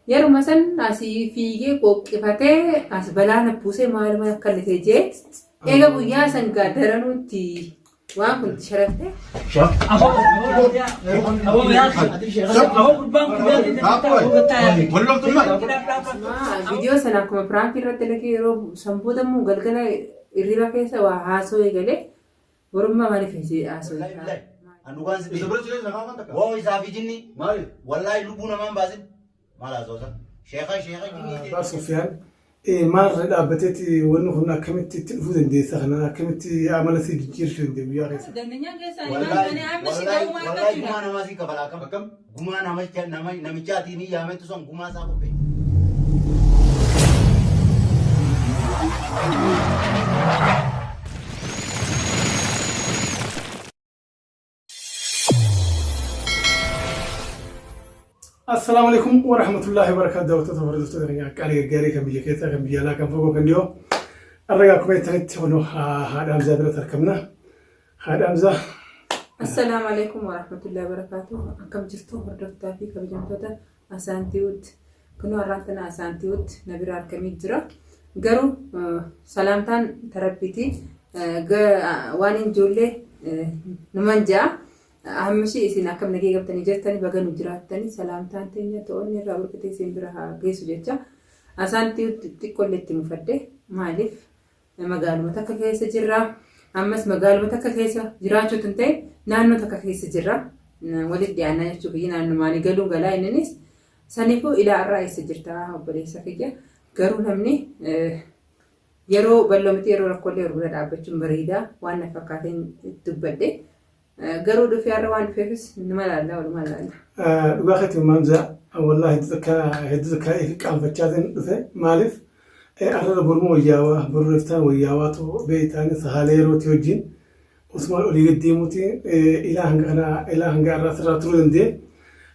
yeruma san asii fiigee qoqqifate as balaana buusee maaluma akka illee jee eega guyyaa san gaadaranuutti waan kun sharafte viidiyoo sana akkuma piraank irratti illee yeroo sanboota immoo galgala irriba keessa waa haasoo eegalee warummaa maaliif haasoo woo isaa fi jinni wallaahi lubbuu namaan baasin maal haasoosa sheekha jinni Baasufiyaan maal dhaabbateeti wanni kun akkamitti itti dhufuu dandeessa kana akkamitti amala si jijjiirchuu dandeenya biyyaa keessa. Wallaahi gumaa namaa si kafalaa akkam gumaa namichaatiin yaametu son gumaa isaa qophee. السلام عليكم ورحمة الله وبركاته وتفرزت تدري قال جاري كم بيجي كم بيجي كم فوق كم ديو الرجال كويت تنت ونو هذا أمزة بنتركمنا هذا أمزة السلام عليكم ورحمة الله وبركاته كم جرتوا بردت في كم جنتوتا أسانتيوت كنا راتنا أسانتيوت نبرار كم يجرا قرو سلامتان تربيتي وانين جولة نمانجا أهم شيء إذا نكمل نجيب تاني جرتني بقى نجرات تاني سلامتان تاني تقولني رابط كتير سيمبرها جيسو جتة أسانتي تقول لي مفرده مالف مقال متك كيس جرا أمس مقال متك كيس جراتشو تنتين نانو تك كيس جرا ولد يعني شوف هنا إنه ماني قالوا قلا إننيس سنيفو إلى الرئيس جرتها وبليس كذا قالوا همني يرو بلومتي يرو ركولي يرو بلاد عبتشم بريدة وأنا فكاتين تبدي قالوا له في أروان فيفس نملا لا ولا ملا لا. وقت المنزع والله هدزكا كان فتشاتن دفع مالف أرد برمو وياوا برفتان وياواتو بيتاني سهاليرو تيوجين وسمال أولي قديموتي إلى هنگا راترو دندي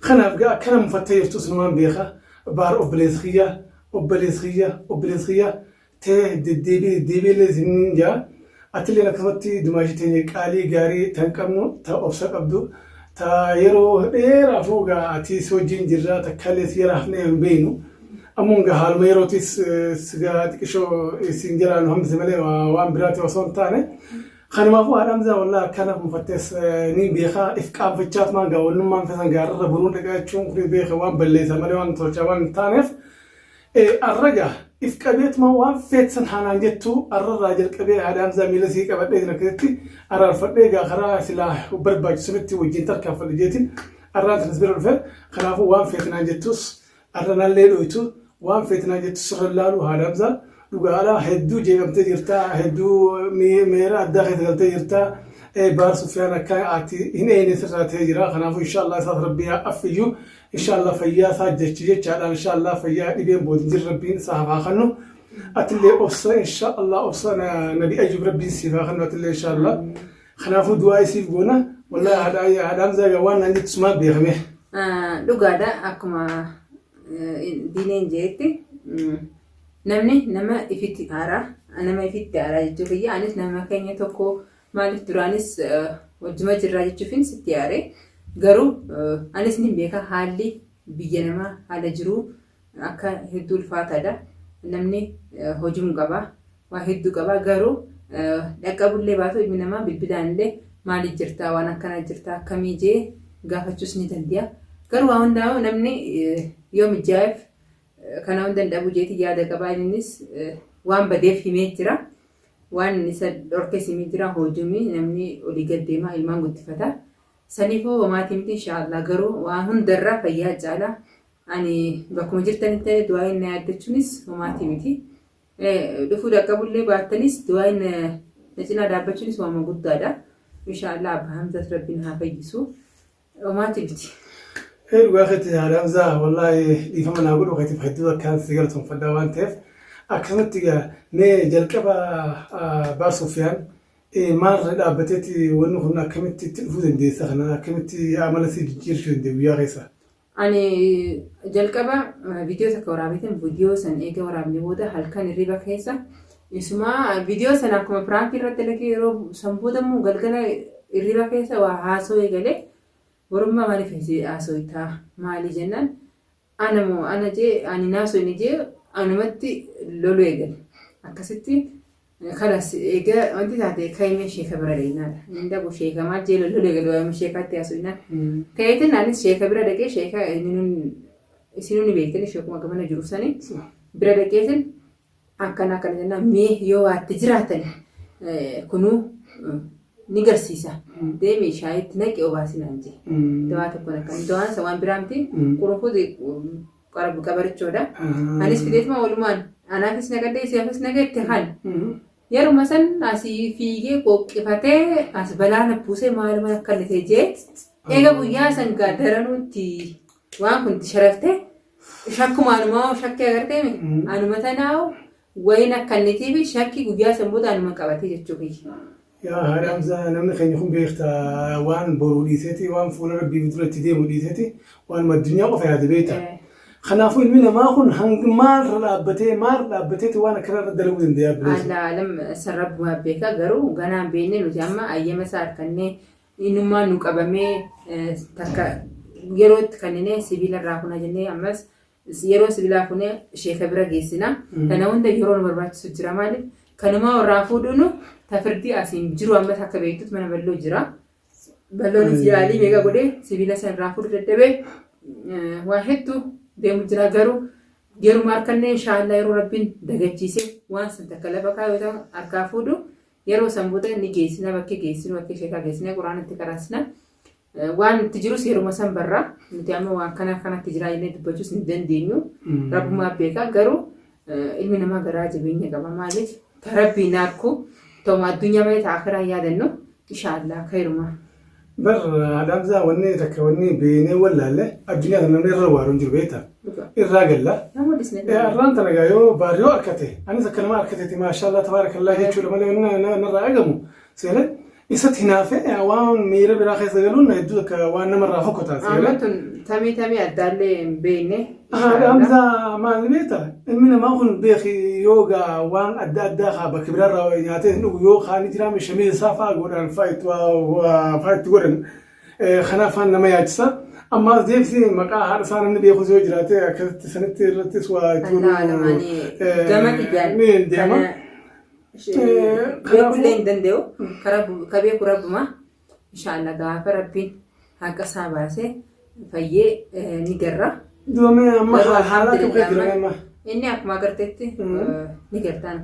خنا بقى كان مفتير توسنمان بيخا بار أوبليسخية تي ديبي لزنجا أتلي نكمتي دماغتي قالي غاري تنكمو تا أوسق عبدو تا يرو دير أفوغا أتي سوجين جرا تكاليس يرافني بينو أمونغا حال ميرو تيس سغا تكشو سينجرا نهم زملي وان براتي وصون تاني خانما فو هرمزا والله كان مفتس نين بيخا إفقام فتشات مانغا ونمان فسان غارر برون دقاتشون كري بيخا وان بلي زملي وان توچا وان تانف الرجا إفكابيت ما وافت سنحان جتو الراجل كبير على أمزا ميلسي كبدينا كذتي أرى الفريق خرا سلاح وبرباج سمتي وجين تركب في الجيتين الرات نسبر الفل خلافه وافت ناجتوس الرنا الليل ويتو وافت ناجتوس رلالو هذا أمزا وقالا هدو جيم تجرتا هدو ميرا الداخل تجرتا بار سفيان كاعتي هنا نسرات هجرا خلافه إن شاء الله سات ربي أفيو إن شاء الله فيا ساجت على إن شاء الله فيا يبين بودنجر ربين صاحب خنو أتلي أوصى إن شاء الله أوصى نبي أجيب ربي سيفا خنو أتلي إن شاء الله خنافو دواي سيف قونا والله هذا أمزا جوان عندي تسمع بيغمه لقادا أكما دينين جيتي نمني نما إفتي أرا أنا ما إفتي أرا جوفيا أنس نما كيني توكو مالك درانيس وجمع جراجي جوفين ستي أري garuu anis ni beeka haalli biyya namaa haala jiru akka hedduu ulfaataadha namni hojii qaba waa hedduu qaba garuu dhaqqabullee baatu ilmi namaa bilbilaan illee maaliif jirtaa waan akkana jirtaa akkamii jee gaafachuus ni danda'a garuu waan hundaa'u namni yoo mijaa'eef kana hunda danda'u jeeti yaada qaba innis waan badeef himee jira waan isa dhorkees himee jira hojii namni olii gaddeemaa ilmaan guddifata سنيفو وما تمتي إن شاء الله قرو وهم درا فيا جالا أني بكم جرتني تاني دواين نادتشونيس وما تمتي دفو دا قبل لي بعتنيس دواين نجنا دابتشونيس وما قد دادا إن شاء الله أبهم ذات ربنا فيجسو وما تمتي الوقت هذا أمزا والله يفهم أقول وقت بحدود كان سيجارتهم فدوان تف أكملت جا نجلكبا بار سفيان مار dhaabbateeti wanni kun akkamitti itti dhufuu dandeessa kana akkamitti amala si jijjiirchuu dandeenya guyyaa keessa. Ani jalqaba viidiyoo takka waraabatan viidiyoo san eega waraabne booda halkan hirriba keessa isuma viidiyoo sana akkuma piraank irratti dalagee yeroo sanboodamuu galgala irriba keessa waa haasoo eegalee warummaa maaliif haasoo itaa maali jennaan ana jee ani naasoo inni jee anumatti lolu eegale akkasitti kanas egaa wanti taate kaayimee sheeka bira deeinaadha inni dhabu sheeka maal jee lolu eegale waayima sheekaatti haasoo innaan kayeetiin anis sheeka bira dhaqee sheeka isinuu ni beektani sheekuma gamana jiru sanii bira dhaqeetiin akkana jennaan mee yoo waatti jiraatani kunuu ni garsiisa deemee shaayitti naqi obaasinaan jee dawaa tokko nakkan dawaan isa waan biraamti qurufuu qabarichoodha anis fideetuma walumaan anaafis nagadde isiyaafis nagatte kan yeruma san asii fiigee qoqqifatee as balaana buusee maaluma akkanitee jee eega guyyaa san gaadaranuutti waan kunti sharaftee shakkumaanumaa shakkii agarteemi anuma tanaawu wayin akkanitee fi shakkii guyyaa san booda anuma qabatee jechuufi. Yaa haadha Hamzaa namni keenya kun beektaa waan boruu dhiiseeti waan fuula rabbii duratti deemu dhiiseeti waan addunyaa qofa yaada beekta. Kanaafuu ilmi namaa kun maal dhaabbateeti waan akkana dalaguu danda'a bineelda. Alaalam sararraa beeka garuu ganaan beekne nuti amma ayyama isaa harkannee innummaan nu qabamee takka yerootti kanneen sibiila irraa kuna jennee ammas yeroo sibiilaa kunee sheeka bira geessina. Kana hunda yeroo nu barbaachisu jira maaliif kanuma warraa fuudhuunu tafirdii asiin jiru ammas akka beektutti mana balloo jira. Balloon yaalii meeqa godhee sibiila sana irraa fuudhu dadhabee waa hedduu deemu jira garuu yeruma harkannee inshaallah yeroo rabbiin dagachiise waan san takka lafa kaayyoota harkaa fuudhu yeroo sanboota ni geessina bakkee geessinu bakkee sheekaa geessina quraanatti karaasina waan itti jirus yeruma san barraa nuti amma waan kanatti jira jennee dubbachuus hin dandeenyu rabbumaa beekaa garuu ilmi namaa garaa jabeenya qaba maaliif rabbiin harku ta'uma addunyaa malee ta'akhiraa yaadannu inshaallah khayrumaa. Bar Hamzaa wanni takka wanni beenee wallaalle addunyaa kana namni irra waaruun jiru beektaa irraa galla. Irraan tana gaayoo baariyoo harkate anis akka nama harkateeti maashaallah tabaarakallaa jechuudha malee narraa eegamu seelee isatti hinaafee waan miira biraa keessa galuun hedduu akka waan namarraa fokkotaa seelee. Tamii addaallee hin beekne. Hamzaa maal beektaa ilmi namaa kun beeki yoogaa waan adda addaa haa bakka biraarraa nyaatee dhugu yoo kaanii jiraame shamii isaa fa'aa godhan fa'aa itti godhan kanaaf nama yaachisa. Amma deebisee maqaa haadha isaa namni beekus yoo jiraate akkasitti sanitti irrattis waa itti gama ijaarame deema. Beekullee hin danda'u ka beeku rabbuma inshaallah gaafa rabbiin haqa isaa baasee fayyee ni garra. Doomee amma haala tokko jira inni akkuma agarteetti ni gartaan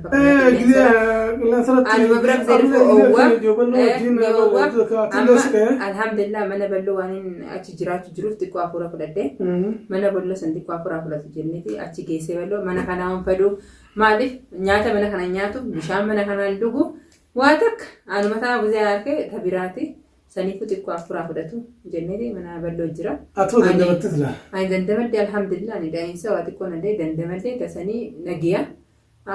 anuma bira alhamdulillah mana balloo waan achi jiraachuu jiruuf xiqqoo hafuura fudhadhee mana balloo san xiqqoo hafuura fudhatu jenneeti achi geessee balloo mana kanaa honfadhu maaliif nyaata mana kana nyaatu bishaan mana kanaan dhugu waa takka anuma taa buzee harkee tabiraati saniifu xiqqoo hafuura fudhatu jenneeti mana balloo jira. Atoo dandamattis laa. Ani dandamadde alhamdulillah ni daa'imsa waa xiqqoo nadee dandamadde tasanii nagiya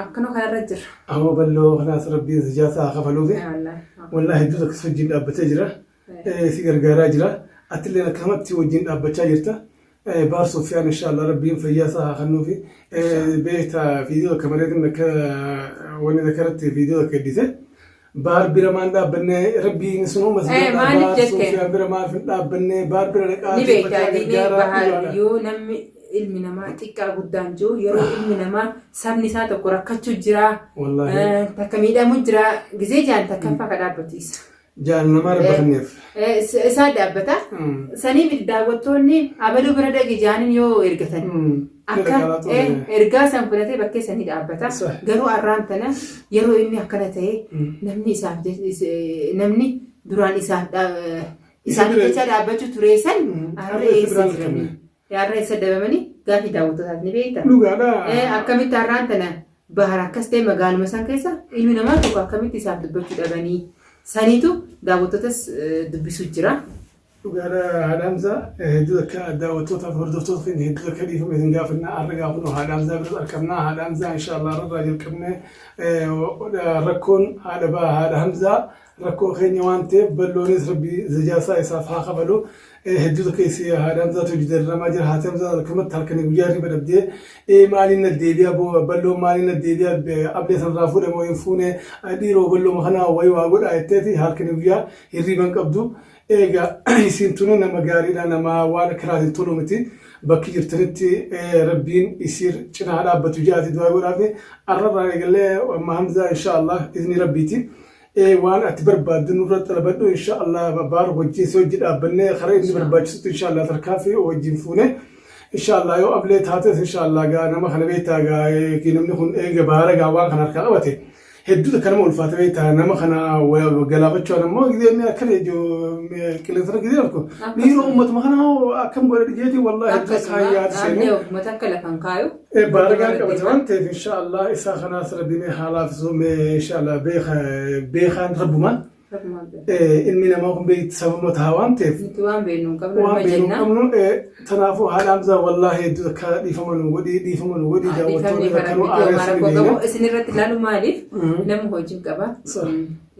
akkana kanarra jira. Amma balloo kanaas rabbiin sijaasaa kafaluufi. Wallaahi hedduu akkasii wajjin dhaabbatee jira. Si gargaaraa jira. Atillee akkamatti wajjin dhaabbachaa jirta. Baar Sofiyaan inshaallah rabbiin fayyaasaa kennuufi. Beektaa viidiyoo akka mareetiin akka wanni zakkaratti viidiyoo akka eddise. Baar bira maan dhaabbanne rabbiin sunuu masjida baar Sofiyaan bira maal fin dhaabbanne baar bira dhaqaa. Ni beektaa diinee bahaal yoo namni ilmi namaa xiqqaa guddaan jiru yeroo ilmi namaa sabni isaa tokko rakkachuu jira. Takka miidhamuu jira gizee jaan takkaffaa ka dhaabbatiisa. Jaan namaa rabbatanneef. Isaa dhaabbata. Saniif daawwattoonni abaluu bira dhaqi jaaniin yoo ergatan. Akka ergaa san fudhatee bakkee sanii dhaabbata. Garuu arraan tana yeroo inni akkana ta'e namni duraan isaaf jecha dhaabbachuu ture san har'a eessa jiranii. Yaarra eessa dabamanii gaaffii daawwattootaaf ni beekta. Akkamitti arraan tana bahar akkas ta'e magaaluma san keessa ilmi namaa tokko akkamitti isaaf dubbachuu dhabanii saniitu daawwattootas dubbisuu jira. Dhugaadha haadha Hamzaa hedduu akka daawwattootaaf hordoftoota keenya hedduu akka dhiifame isin gaafannaa har'a gaafannoo haadha Hamzaa biratti argamnaa haadha Hamzaa inshaallah irraa jalqabnee rakkoon haadha Hamzaa rakkoo keenya waan ta'eef balloonis rabbii zijaasaa isaaf haa qabalu hedduutu keessi haadhaan zaatu jidarramaa jira haatam zaatu kumatti halkanii guyyaa riba dhabdee maaliin na deebi'a balloon maaliin na deebi'a abdee sanarraa fuudhamoo hin fuune dhiiroo balloo kanaa wayii waa godhaa jetteeti halkanii guyyaa hirriban qabdu egaa isiin tunu nama gaariidha nama waan kiraatiin tolu miti bakki jirtanitti rabbiin isiir cinaa dhaabbatu jaati du'aa godhaafi arrarraa eegalee amma hamzaa inshaallah izni rabbiiti waan ati barbaaddu nurra talabadhu inshaallah baar wajjin si hojii dhaabbannee karaa inni barbaachisutti inshaallah tarkaanfii wajjin fuune inshaallah yoo ablee taates inshaallah gaa nama kana beektaa gaa namni kun eega baara gaa waan kana harkaa qabate hedduuta kanama ulfaata beektaa nama kana galaafachuudhaan ammoo gideemee akkana ijoo qilleensarra gidee arku dhiiroo uummatuma kana akkam godha dhiyeetii wallaahi hedduuta kaayyaati seenee uummata akka lafan kaayu baara gaa qabate waan ta'eef inshaallah isaa kanaas rabbimee haalaaf suumee inshaallah beekaan rabbumaan ilmi namaa kun beekti sababa ta'a waan ta'eef waan beeknu qabnu tanaafuu haala hamzaa wallaahi hedduu akka dhiifaman godhii daawwattoonni akkanuu aareessan deemee isinirratti ilaalu maaliif nama hojiin qaba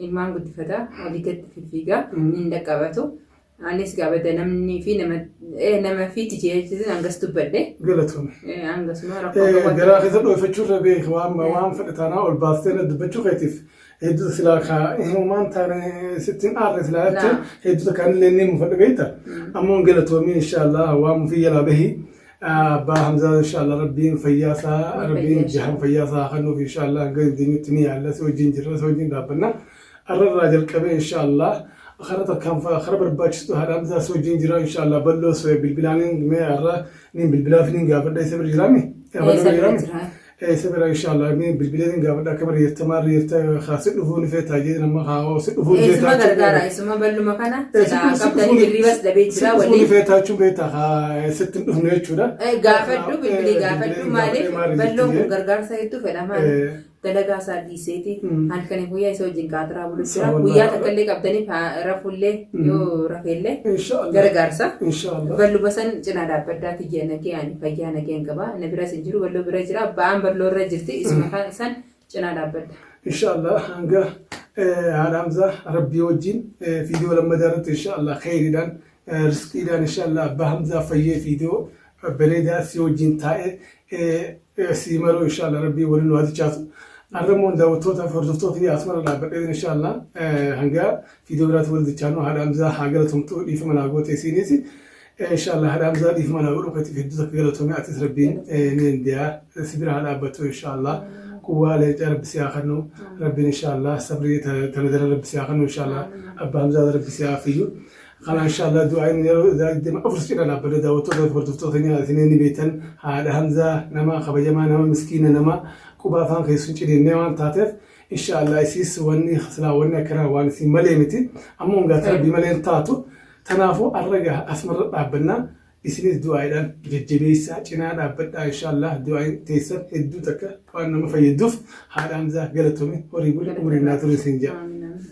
ilmaan guddifataa walii gadi fiffiigaa hin dhaqqabatu anis gaabata namni fi nama fi tijeechisin hangas dubbadhe galatuun hangasuma rakkoo garaa keessa dhoofachuu beek waan fedhataanaa ol baastee dubbachuu keetiif hedduu silaa kaa himumaan taane sittiin aarre silaa jettee hedduu kaanillee ni mufadhe beekta ammoo galatoomii inshaallah waan mufii yalaa bahii abbaa hamzaa inshaallah rabbiin fayyaasaa rabbiin jahan fayyaasaa kanuuf inshaallah hanga dinnitti ni yaalla si wajjin jirra si wajjin dhaabbanna arrarraa jalqabee inshaallah خرطة كان خرب الباكستو هذا مثلا سوجين جرا إن شاء الله بلوس بالبلانين ما أرى نين بالبلافين قابل ده يسبر جرامي سبر إن شاء الله نين بالبلانين قابل ده كبر يرتمر خاصة نفون في تاجي لما خاص نفون في تاجي اسمه درجة اسمه بلو مكانه كابتن بالريبس دبيت جرا ولا نفون في تاجي بيتا ست نفون يشودا قافلو بالبلي قافلو مالك بلو غرغر سايتو فلما dalagaa isaa dhiiseeti halkanii guyyaa isa wajjin qaatiraa buluuf jira guyyaa takkallee qabdanii rafullee yoo rafeellee gargaarsa ballu basan cinaa dhaabbaddaa tijjee nagee ani fayyaa nageen qaba na biras hin jiru balloo bira jira ba'aan balloo irra jirti isuma san cinaa dhaabbadda. Inshaallah hanga haadha hamzaa rabbii wajjin fiidiyoo lammadaa irratti inshaallah khayriidhaan riskiidhaan inshaallah abbaa hamzaa fayyee fiidiyoo bareedaa si wajjin taa'ee si maroo inshaallah rabbii waliin waati chaatu. Arramoon daawwattoota hordoftoota asmara dhaabbadhee inshaallah hanga fiidiyoo biraatti walitti chaanuu haadha hamzaa haa galatomtuu dhiifama naa goote isiinis inshaallah haadha hamzaa dhiifama naa godhu katiif hedduu akka galatome atis rabbiin ni danda'a sibira haa dhaabbattu inshaallah quwwaa leencaa rabbi si haa kennu rabbiin inshaallah sabrii tanadara rabbi si haa kennu inshaallah abbaa hamzaa rabbi si haa fayyu kana inshaallah du'aan yeroo deema afur si dhaabbadhee daawwattoota hordoftoota ni beektan haadha hamzaa nama kabajamaa nama miskiina nama قبافان كيسون تري نيوان تاتف إن شاء الله يسيس وني خسلا وني كرا واني سي مليمتي أمون قاتل بملين تاتو تنافو الرجع أسمر ربنا يسيس دعاء جديسا جنا ربنا إن شاء الله دعاء تيسر هدو تكا وأنا ما في يدوف هذا أمزح قلتومي وريبول أمرنا تري سنجا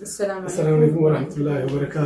السلام عليكم ورحمة الله وبركاته.